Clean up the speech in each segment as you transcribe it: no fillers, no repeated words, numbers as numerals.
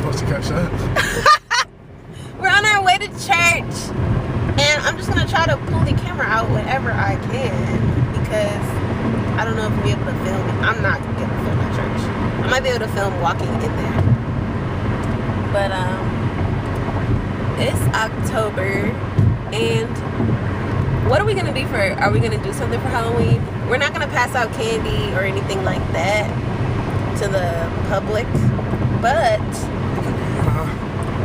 supposed to catch that. We're on our way to church, and I'm just gonna try to pull the camera out whenever I can because I don't know if I'll be able to film it. I'm not gonna be able to film at church. I might be able to film walking in there. But it's October, and what are we gonna do are we gonna do something for Halloween? We're not gonna pass out candy or anything like that to the public, but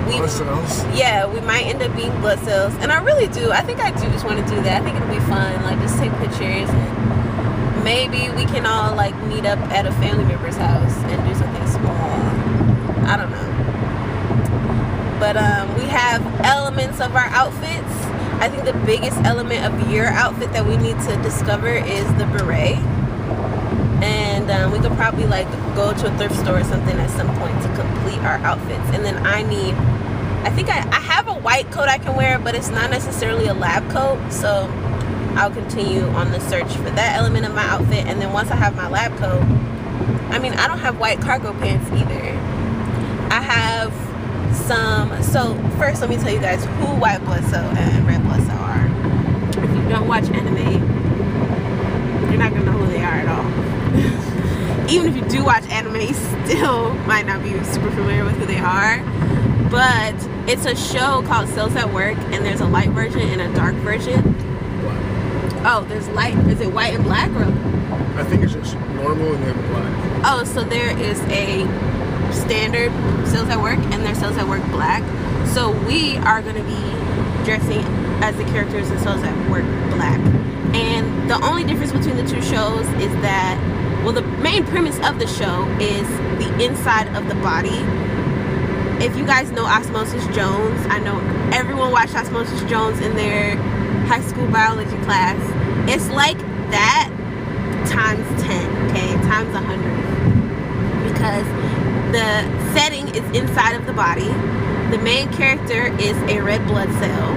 blood cells. Yeah, we might end up being blood cells, and I really do. I think I do just want to do that. I think it'll be fun, like just take pictures, and maybe we can all like meet up at a family member's house and do something small. I don't know. But we have elements of our outfits. I think the biggest element of your outfit that we need to discover is the beret. And we could probably like go to a thrift store or something at some point to complete our outfits. And then I think I have a white coat I can wear, but it's not necessarily a lab coat. So I'll continue on the search for that element of my outfit. And then once I have my lab coat, I mean, I don't have white cargo pants either. I have some, so first let me tell you guys who white blood cell and red blood cell are. If you don't watch anime, you're not gonna know who they are at all. Even if you do watch anime, you still might not be super familiar with who they are. But it's a show called Cells at Work, and there's a light version and a dark version. Black. Oh, there's light. Is it white and black, or? I think it's just normal and then black. Oh, so there is a standard Cells at Work and there's Cells at Work Black. So we are going to be dressing as the characters in Cells at Work Black. And the only difference between the two shows is that, well, the main premise of the show is the inside of the body. If you guys know Osmosis Jones, I know everyone watched Osmosis Jones in their high school biology class. It's like that times 10, okay, times 100. Because the setting is inside of the body. The main character is a red blood cell,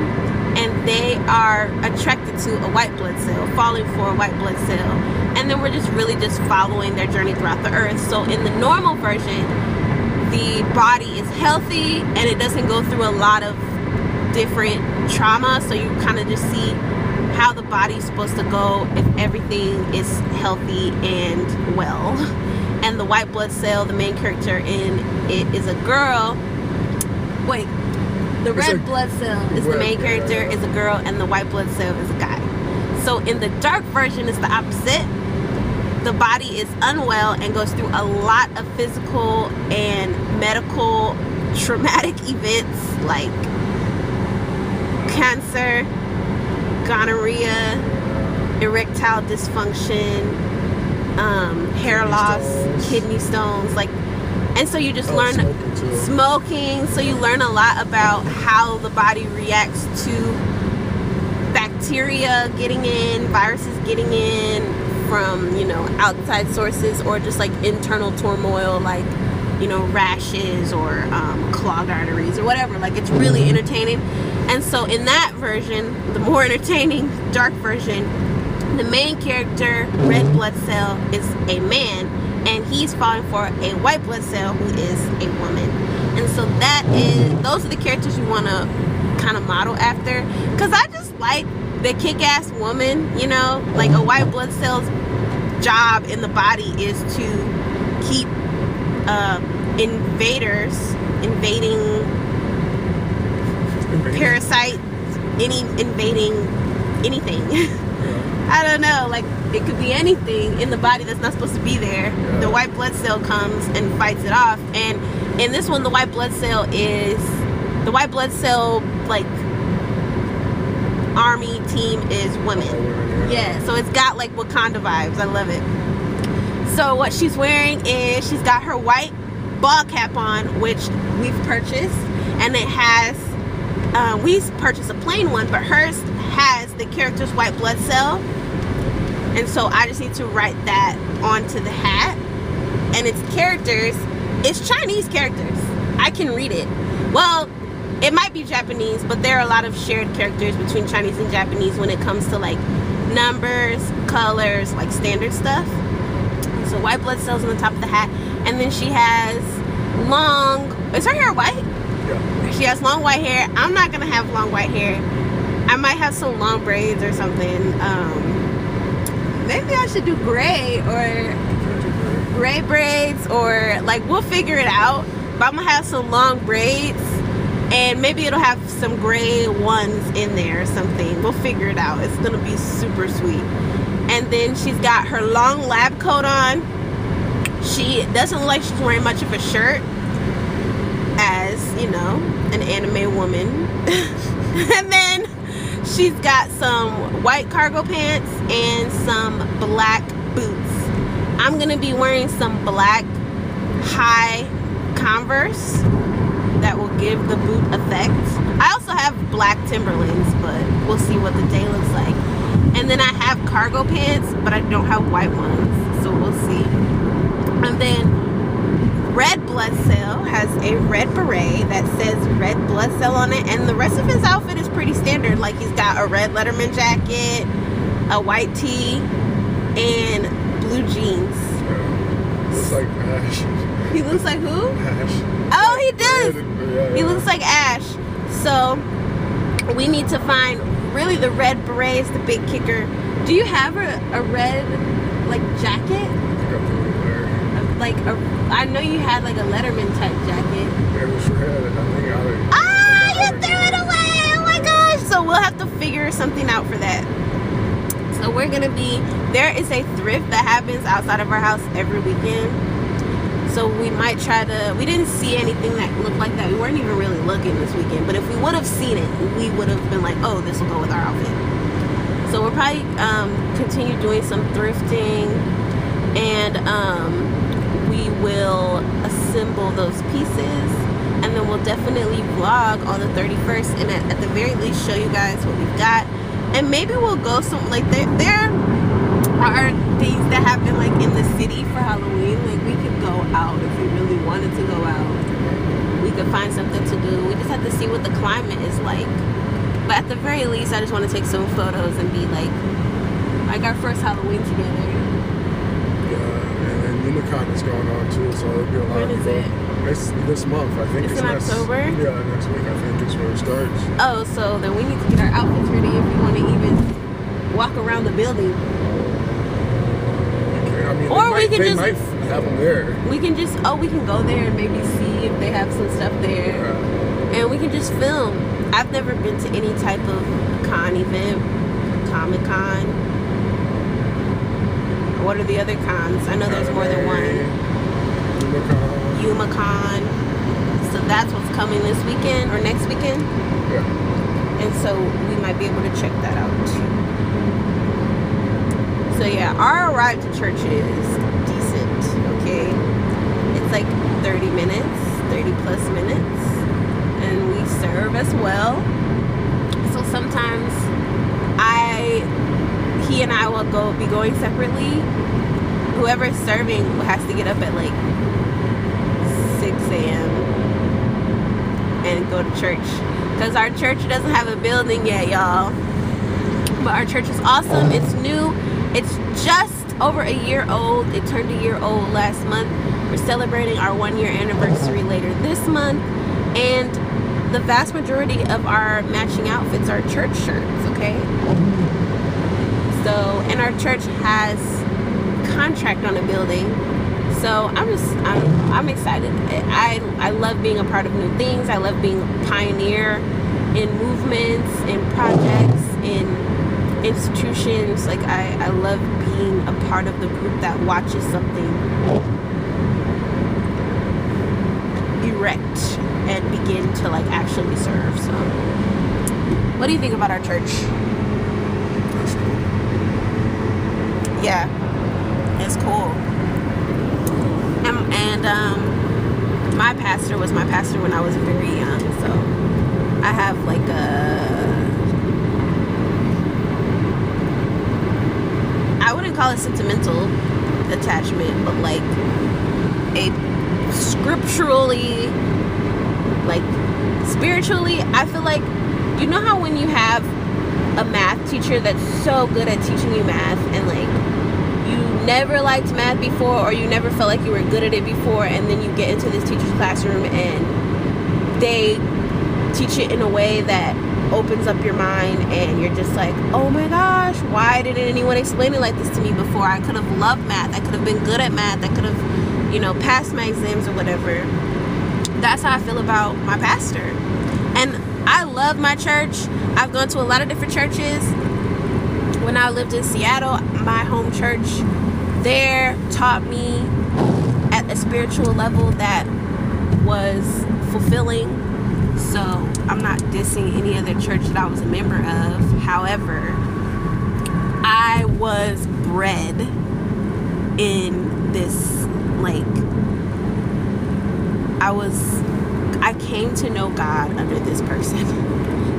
and they are attracted to a white blood cell, falling for a white blood cell, and then we're just really just following their journey throughout the earth. So in the normal version, the body is healthy and it doesn't go through a lot of different trauma, so you kind of just see how the body's supposed to go if everything is healthy and well. And the white blood cell, the main character in it is a girl. Wait, the red blood cell is the main character, is a girl, and the white blood cell is a guy. So in the dark version, it's the opposite. The body is unwell and goes through a lot of physical and medical traumatic events like cancer, gonorrhea, erectile dysfunction, hair loss, kidney stones, like, and so you just learn smoking, so you learn a lot about how the body reacts to bacteria getting in, viruses getting in from, you know, outside sources, or just like internal turmoil, like, you know, rashes or clogged arteries or whatever. Like, it's really entertaining. And so in that version, the more entertaining dark version, the main character, red blood cell, is a man, and he's falling for a white blood cell who is a woman. And so those are the characters you want to kind of model after, because I just like the kick-ass woman, you know, like a white blood cell's job in the body is to keep invading parasites, invading anything. I don't know, like, it could be anything in the body that's not supposed to be there. Yeah. The white blood cell comes and fights it off. And in this one, the white blood cell, like, army team is women. Yeah, so it's got like Wakanda vibes. I love it. So what she's wearing is, she's got her white ball cap on, which we've purchased, and it has we purchased a plain one, but hers has the character's white blood cell, and so I just need to write that onto the hat. And its characters, it's Chinese characters. I can read it. Well, it might be Japanese, but there are a lot of shared characters between Chinese and Japanese when it comes to like numbers, colors, like standard stuff. So white blood cells on the top of the hat, and then she has long Is her hair white? Yeah. She has long white hair. I'm not gonna have long white hair. I might have some long braids or something. Maybe I should do gray or gray braids, or like, we'll figure it out. But I'm gonna have some long braids, and maybe it'll have some gray ones in there or something. We'll figure it out. It's gonna be super sweet. And then she's got her long lab coat on. She doesn't look like she's wearing much of a shirt, as you know, an anime woman. And then she's got some white cargo pants and some black boots. I'm gonna be wearing some black high Converse that will give the boot effect. I also have black Timberlands, but we'll see what the day looks like. And then I have cargo pants, but I don't have white ones, so we'll see. And then Red Blood Cell has a red beret that says Red Blood Cell on it, and the rest of his outfit is pretty standard. Like, he's got a red Letterman jacket, a white tee, and blue jeans. Looks like Ash. He looks like who? Ash. Oh, he does. Yeah. He looks like Ash. So we need to find, really, the red beret is the big kicker. Do you have a red, like, jacket? Like, I know you had like a Letterman type jacket. It was red, and I think You threw it away! Oh my gosh! So we'll have to figure something out for that. So we're gonna be, there is a thrift that happens outside of our house every weekend. So we might try to, we didn't see anything that looked like that. We weren't even really looking this weekend. But if we would have seen it, we would have been like, oh, this will go with our outfit. So we'll probably continue doing some thrifting, and we will assemble those pieces, and then we'll definitely vlog on the 31st, and at the very least show you guys what we've got. And maybe we'll go some, like, there are things that happen like in the city for Halloween. Like, we could go out if we really wanted to go out. We could find something to do. We just have to see what the climate is like. But at the very least, I just want to take some photos and be like our first Halloween together. Unicon is going on too, so it'll be a lot When of is people. it? It's this month, I think. It's in October? Yeah, next week I think is where it starts. Oh, so then we need to get our outfits ready if we want to even walk around the building. I mean, Or we can they just might have them there. We can go there and maybe see if they have some stuff there, and we can just film. I've never been to any type of con event, Comic Con. What are the other cons? I know there's more than one. Yumacon. So that's what's coming this weekend or next weekend. Yeah. And so we might be able to check that out too. So yeah, our ride to church is decent, okay? It's like 30 minutes, 30 plus minutes. And we serve as well. So sometimes he and I will be going separately. Whoever is serving has to get up at like 6 a.m. and go to church, because our church doesn't have a building yet, y'all. But our church is awesome. It's new. It's just over a year old. It turned a year old last month. We're celebrating our 1-year anniversary later this month, and the vast majority of our matching outfits are church shirts, okay? So, and our church has contract on a building, so I'm excited. I love being a part of new things. I love being a pioneer in movements, in projects, in institutions. Like, I love being a part of the group that watches something erect and begin to like actually serve. So what do you think about our church? That's cool. Yeah, it's cool. And my pastor was my pastor when I was very young, so I have like I wouldn't call it sentimental attachment, but like a scripturally, like spiritually, I feel like, you know how when you have a math teacher that's so good at teaching you math, and like you never liked math before, or you never felt like you were good at it before, and then you get into this teacher's classroom and they teach it in a way that opens up your mind, and you're just like, oh my gosh, why didn't anyone explain it like this to me before? I could have loved math. I could have been good at math. I could have, you know, passed my exams or whatever. That's how I feel about my pastor. And I love my church. I've gone to a lot of different churches. When I lived in Seattle, my home church there taught me at a spiritual level that was fulfilling. So I'm not dissing any other church that I was a member of. However, I was bred in this, like, I came to know God under this person.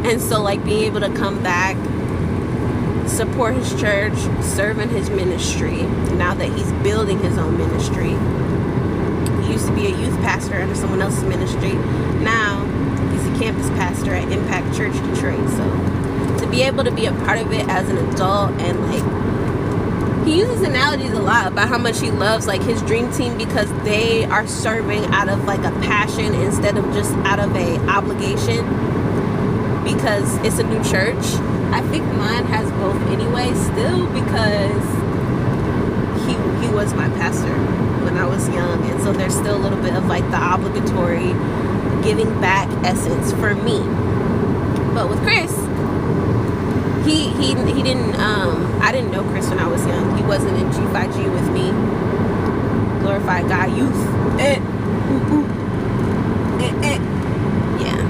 And so, like, being able to come back, support his church, serve in his ministry, now that he's building his own ministry. He used to be a youth pastor under someone else's ministry. Now he's a campus pastor at Impact Church Detroit. So to be able to be a part of it as an adult, and like, he uses analogies a lot about how much he loves like his dream team, because they are serving out of like a passion instead of just out of a obligation, because it's a new church. I think mine has both anyway still, because he was my pastor when I was young, and so there's still a little bit of like the obligatory giving back essence for me. But with Chris, he didn't I didn't know Chris when I was young. He wasn't in G5G with me. Glorified God youth. Yeah.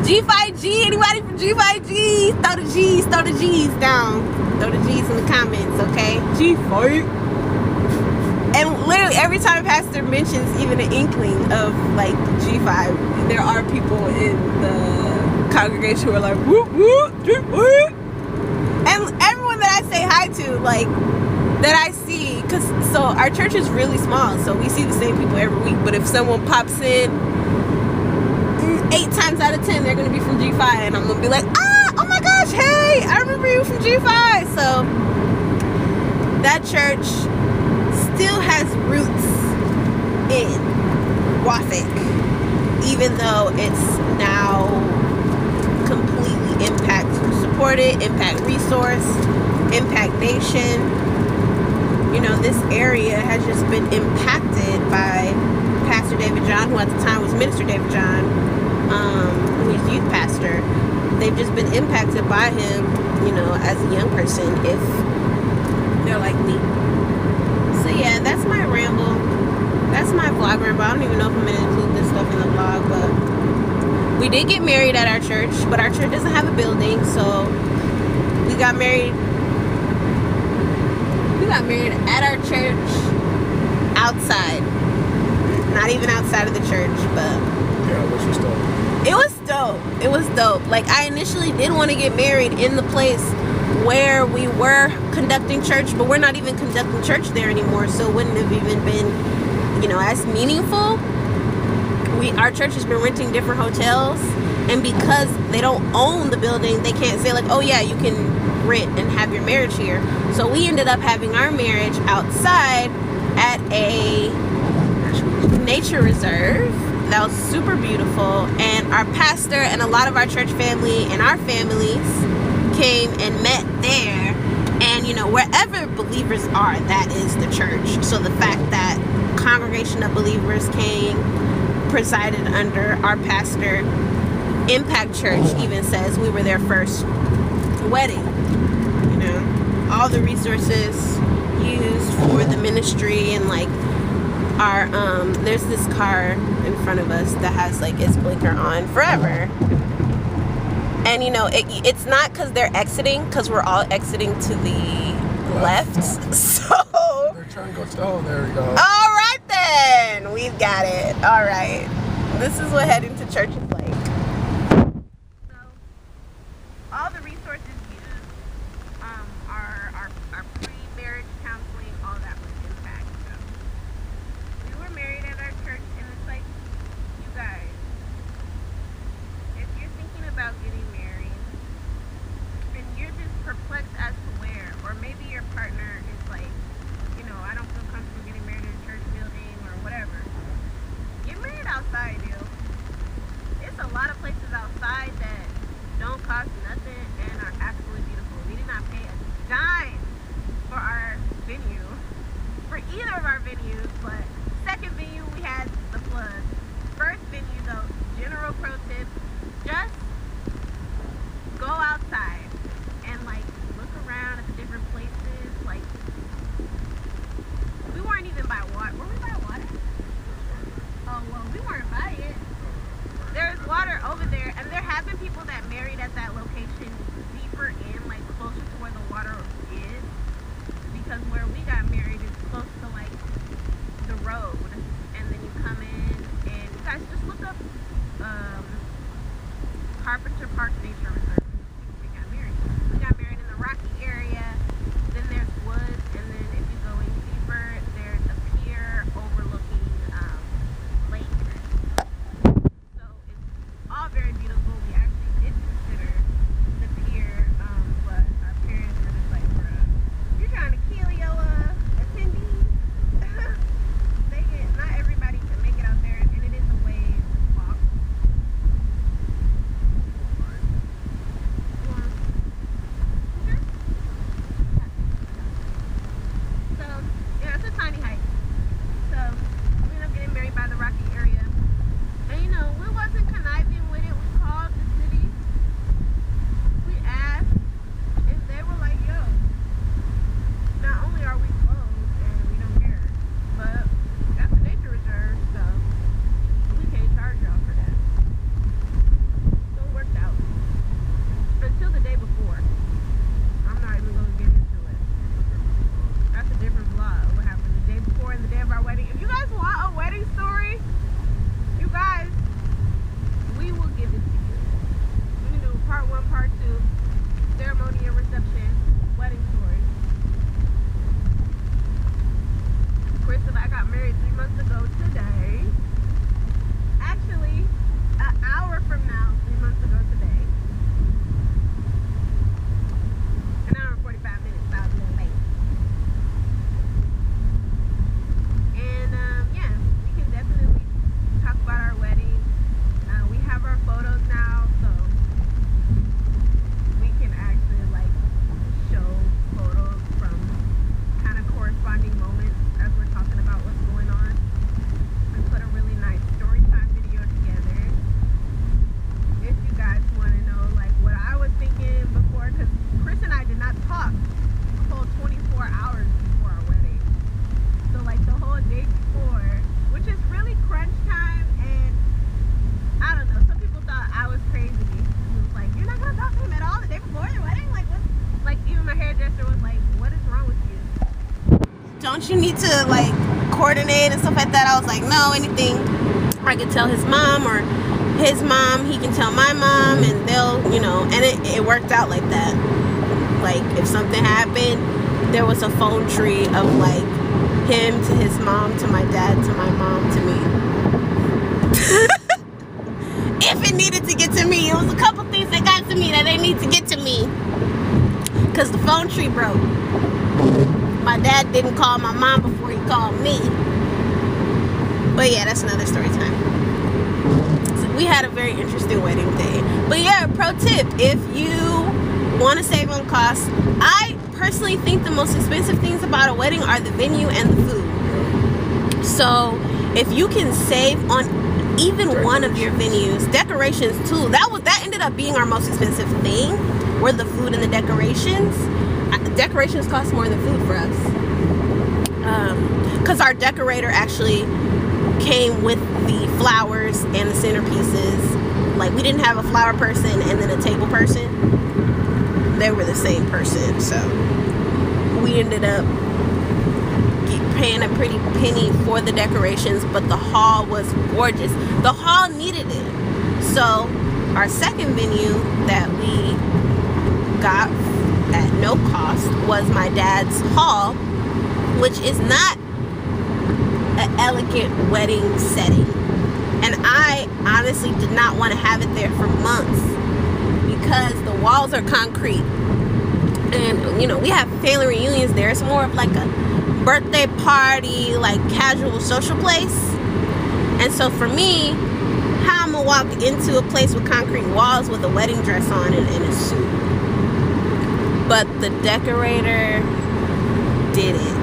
G5G, anybody from G5G? Throw the G's down. Throw the G's in the comments, okay? G5. And literally every time Pastor mentions even an inkling of like G5, there are people in the congregation who are like, whoop, whoop, G5. And everyone that I say hi to, like, that I see, because so our church is really small, so we see the same people every week. But if someone pops in, 8 times out of 10 they're gonna be from G5, and I'm gonna be like, oh my gosh, hey, I remember you from G5. So that church still has roots in Wathick, even though it's now completely Impact supported, Impact Resource, Impact Nation. You know, this area has just been impacted by Pastor David John, who at the time was Minister David John, who is youth pastor. They've just been impacted by him, you know, as a young person, if they're like me. So yeah, that's my ramble. That's my vlog ramble. I don't even know if I'm going to include this stuff in the vlog, but we did get married at our church, but our church doesn't have a building, so we got married. We got married at our church, outside. Not even outside of the church, but Yeah, which was dope. it was dope. It was dope. Like, I initially did want to get married in the place where we were conducting church, but we're not even conducting church there anymore, so it wouldn't have even been, you know, as meaningful. Our church has been renting different hotels, and because they don't own the building, they can't say like, oh yeah, you can rent and have your marriage here. So we ended up having our marriage outside at a nature reserve that was super beautiful, and our pastor and a lot of our church family and our families came and met there. And you know, wherever believers are, that is the church. So the fact that congregation of believers came, presided under our pastor, Impact Church even says we were their first wedding. You know, all the resources used for the ministry, and like our there's this car in front of us that has like its blinker on forever. And you know, it's not because they're exiting, because we're all exiting to the left. So They're trying to go. Oh, there we go. all right then, we've got it. All right, this is what heading to church is like. So all the resources used, our pre-marriage counseling, all that was Impact. So we were married at our church, and it's like, you guys, if you're thinking about getting married and you're just perplexed as to where, or maybe your partner is like, you know, I don't our venues, but second venue we had the flood. First venue though, general pro tip, just go outside and like look around at the different places. Like we weren't even by water. Were we by water? Oh well, we weren't by it. There's water over there, and there have been people that married at that location deeper in, like closer to where the water is, because where we got married is close to like the road, and then you come in and you guys just look up Carpenter Park Nature Reserve. We got married. We got married in the Rocky area. Then there's woods, and then if you go in deeper, there's a pier overlooking lake. So it's all very beautiful. We actually did consider the pier, but our parents were just like, bruh, you're trying to kill your attendees. Not everybody can make it out there, and it is a ways walk. So, yeah, it's a tiny hike. So, we ended up getting married by the Rocky area. And, you know, we wasn't conniving with it. We called the city. We asked, and they were like, yo, not only are we closed and we don't care, but that's a nature reserve, so we can't charge y'all for that. So it worked out. Until the day before. I'm not even going to get into it. That's a different vlog. What happened the day before and the day of our wedding. If you guys want a wedding story, you guys, we will give it to you. We can do part 1, part 2, ceremony and reception, wedding story. Chris and I got married 3 months ago today. Actually, an hour from now, 3 months ago today. An hour and 45 minutes, so I was a little late. And yeah, we can definitely talk about our wedding. We have our photos now, so we can actually like show photos from kind of corresponding moments as we're talking about what's going on, and put a really nice story time video together. If you guys want to know like what I was thinking before, because Chris and I did not talk the whole 24 hours before our wedding. So like the whole day before, which is really crunch time, and I don't know, some people thought I was crazy. It was like, you're not gonna talk to him at all the day before your wedding? Like what? Like even my hairdresser was like, what is wrong with you? Don't you need to like coordinate and stuff like that? I was like, no, anything I can tell his mom, or his mom, he can tell my mom, and they'll, you know, and it worked out like that. Like if something happened, there was a phone tree of like him to his mom to my dad to my mom to me. If it needed to get to me, it was a couple things that got to me that they need to get to me, because the phone tree broke. My dad didn't call my mom before he called me. But yeah, that's another story time. So we had a very interesting wedding day. But yeah, pro tip, if you want to save on costs, I personally think the most expensive things about a wedding are the venue and the food. So if you can save on even one of your venues, decorations too, that ended up being our most expensive thing, were the food and the decorations. Decorations cost more than food for us, because our decorator actually came with the flowers and the centerpieces. Like we didn't have a flower person and then a table person. They were the same person, so we ended up paying a pretty penny for the decorations, but the hall was gorgeous. The hall needed it. So our second venue that we got at no cost was my dad's hall, which is not an elegant wedding setting, and I honestly did not want to have it there for months because the walls are concrete, and you know, we have family reunions there. It's more of like a birthday party, like casual social place. And so for me, how I'm gonna walk into a place with concrete walls with a wedding dress on and a suit? But the decorator did it.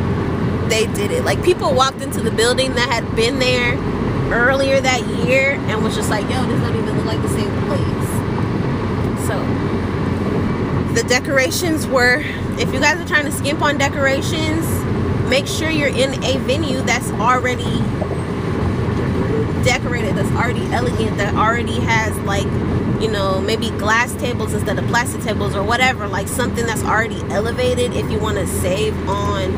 they did it. Like, people walked into the building that had been there earlier that year and was just like, yo, this don't even look like the same place. So the decorations were, if you guys are trying to skimp on decorations, make sure you're in a venue that's already decorated, that's already elegant, that already has, like, you know, maybe glass tables instead of plastic tables or whatever, like something that's already elevated if you want to save on,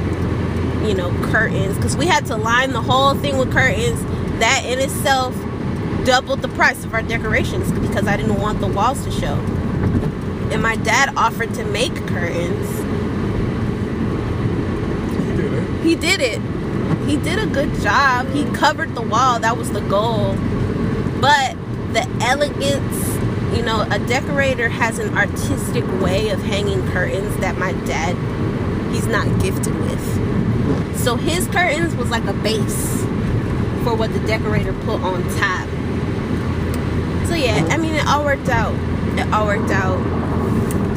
you know, curtains, because we had to line the whole thing with curtains. That in itself doubled the price of our decorations because I didn't want the walls to show. And my dad offered to make curtains. He did it. He did a good job. He covered the wall. That was the goal. But the elegance, you know, a decorator has an artistic way of hanging curtains that my dad, he's not gifted with. So his curtains was like a base for what the decorator put on top. So yeah, I mean, it all worked out. It all worked out.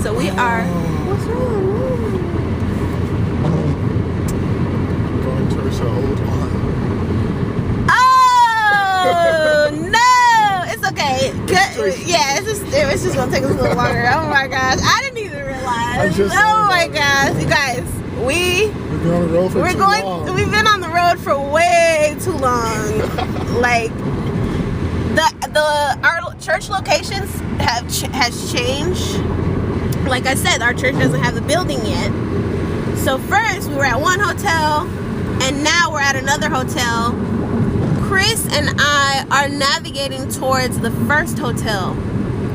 So we are... What's wrong? Going towards the old one. Oh no! It's okay. Yeah, it's just gonna take us a little longer. Oh my gosh, I didn't even realize. Oh my gosh, you guys, we've been on the road for too long. We've been on the road for way too long. Like our church locations has changed. Like I said, our church doesn't have the building yet. So first we were at one hotel, and now we're at another hotel. Chris and I are navigating towards the first hotel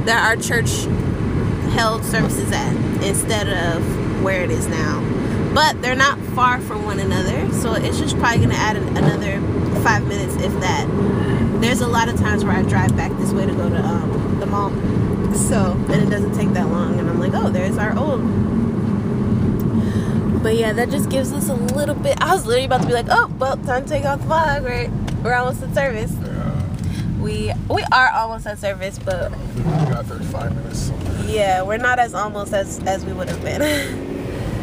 that our church held services at instead of where it is now. But they're not far from one another, so it's just probably going to add another 5 minutes, if that. There's a lot of times where I drive back this way to go to the mall, so, and it doesn't take that long, and I'm like, oh, there's our old. But yeah, that just gives us a little bit. I was literally about to be like, oh, well, time to take off the vlog, right? We're almost at service. Yeah. We are almost at service, but we got 35 minutes somewhere. Yeah, we're not as almost as we would have been,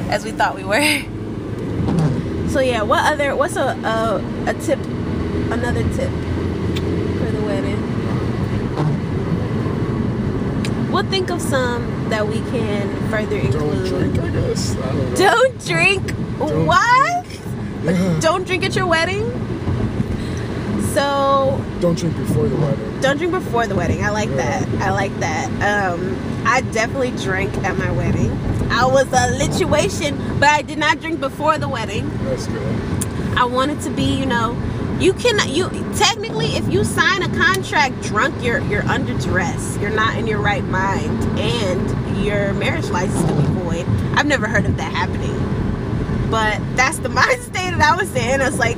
as we thought we were. So yeah, what's a tip, another tip for the wedding? We'll think of some that we can further include. Don't drink, I guess. I don't know. Don't drink? What? Yeah. Don't drink at your wedding? So don't drink before the wedding. Don't drink before the wedding. I like that. I like that. I definitely drank at my wedding. I was a lituation, but I did not drink before the wedding. That's good. I wanted to be, you know, you technically, if you sign a contract drunk, you're under duress. You're not in your right mind, and your marriage license could be void. I've never heard of that happening, but that's the mind state that I was in. I was like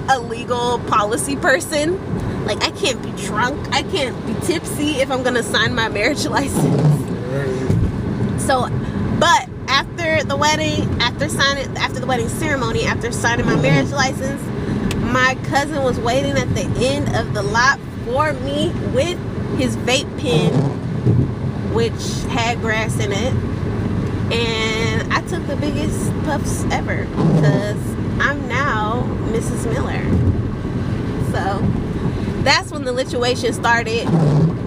a legal policy person. Like, I can't be drunk, I can't be tipsy if I'm gonna sign my marriage license. So, but after the wedding, after the wedding ceremony, after signing my marriage license, my cousin was waiting at the end of the lot for me with his vape pen, which had grass in it, and I took the biggest puffs ever because I'm now Mrs. Miller. So that's when the lituation started,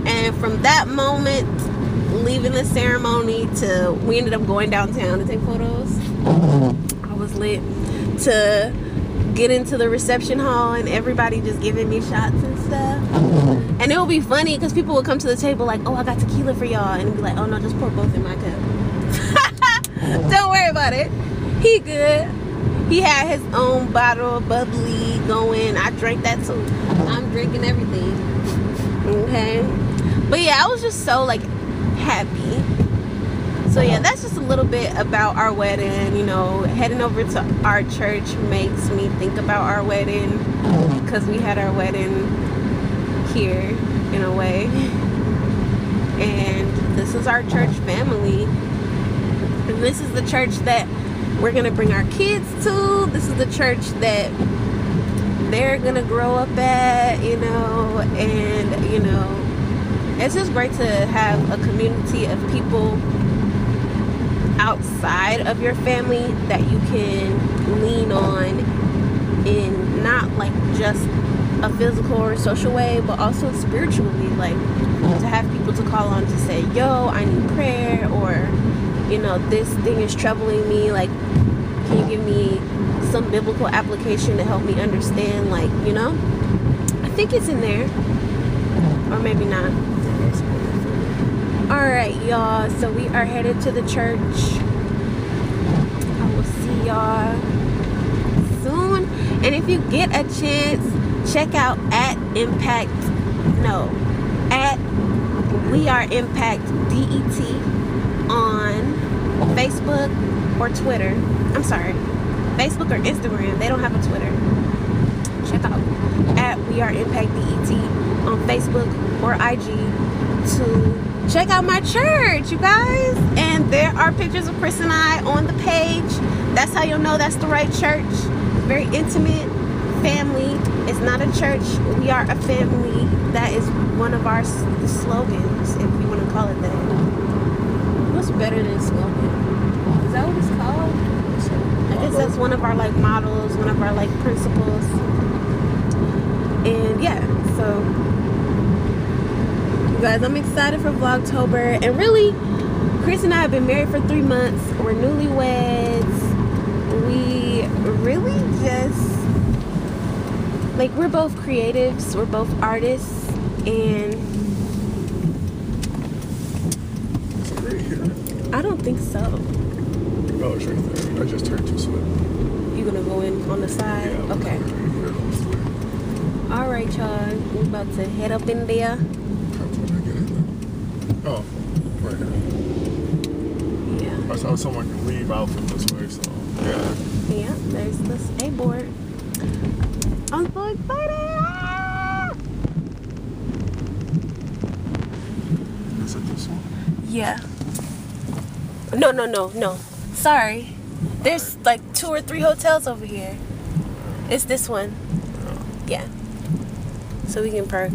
and from that moment, leaving the ceremony to we ended up going downtown to take photos. I was lit to get into the reception hall and everybody just giving me shots and stuff. And it would be funny because people would come to the table like, oh, I got tequila for y'all, and be like, oh no, just pour both in my cup. Don't worry about it. He good. He had his own bottle of bubbly going. I drank that too. I'm drinking everything. Okay. But yeah, I was just so like happy. So yeah, that's just a little bit about our wedding. You know, heading over to our church makes me think about our wedding because we had our wedding here in a way. And this is our church family. And this is the church that we're gonna bring our kids to. This is the church that they're gonna grow up at, you know, and you know, it's just great to have a community of people. outside of your family that you can lean on in not like just a physical or social way, but also spiritually, like to have people to call on to say, yo, I need prayer, or you know, this thing is troubling me, like can you give me some biblical application to help me understand, like, you know. I think it's in there, or maybe not. Alright, y'all, so we are headed to the church. I will see y'all soon. And if you get a chance, check out at We Are Impact DET on Facebook or Twitter. I'm sorry, Facebook or Instagram. They don't have a Twitter. Check out at We Are Impact DET on Facebook or IG to check out my church, you guys. And there are pictures of Chris and I on the page. That's how you'll know that's the right church. Very intimate family. It's not a church. We are a family. That is one of our slogans, if you want to call it that. What's better than slogan? Is that what it's called? I guess that's one of our like models, one of our like principles. And yeah, so you guys, I'm excited for Vlogtober. And really, Chris and I have been married for 3 months. We're newlyweds. We really just, like, we're both creatives. We're both artists. And Is it right here? I don't think so. Oh, it's right there. I just turned to sweat. You gonna go in on the side? Yeah. Okay. All right, y'all. We're about to head up in there. How did I get in there? Oh, right here. Yeah. I saw someone can leave out from this way, so yeah. Yeah, there's the skateboard. I'm so excited! Is it this one? Yeah. No. Sorry. There's like 2 or 3 hotels over here. It's this one. Yeah. So we can park